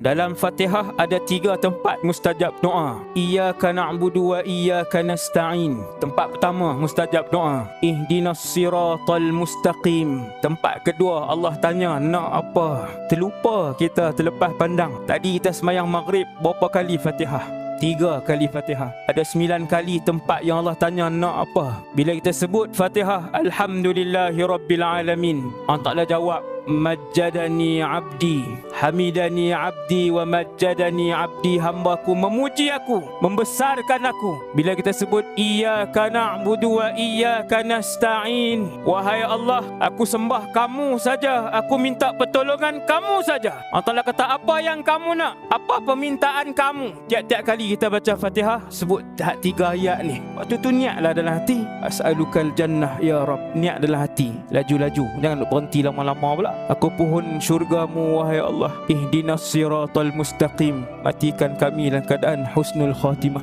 Dalam Fatihah ada 3 tempat mustajab doa. Iyyaka na'budu wa iyyaka nasta'in. Tempat pertama mustajab doa. Ihdinas siratal mustaqim. Tempat kedua Allah tanya nak apa. Terlupa kita, terlepas pandang. Tadi kita semayang maghrib berapa kali Fatihah? 3 kali Fatihah. Ada 9 kali tempat yang Allah tanya nak apa. Bila kita sebut Fatihah, Alhamdulillahi Rabbil Alamin, Allah Ta'ala jawab, Majjadani abdi, hamidani abdi wa majjadani abdi. Hambaku memuji aku, membesarkan aku. Bila kita sebut Iyyaka na'budu wa iyyaka nasta'in, wahai Allah, aku sembah kamu saja, aku minta pertolongan kamu saja. Allah Ta'ala kata, apa yang kamu nak? Apa permintaan kamu? Tiap-tiap kali kita baca Fatihah, sebut 3 ayat ni. Waktu tu niatlah dalam hati, as'alukal jannah ya Rab. Niat dalam hati, laju-laju, jangan berhenti lama-lama pula. Aku pohon syurgamu wahai Allah. Ihdinas siratal mustaqim. Matikan kami dalam keadaan husnul khatimah.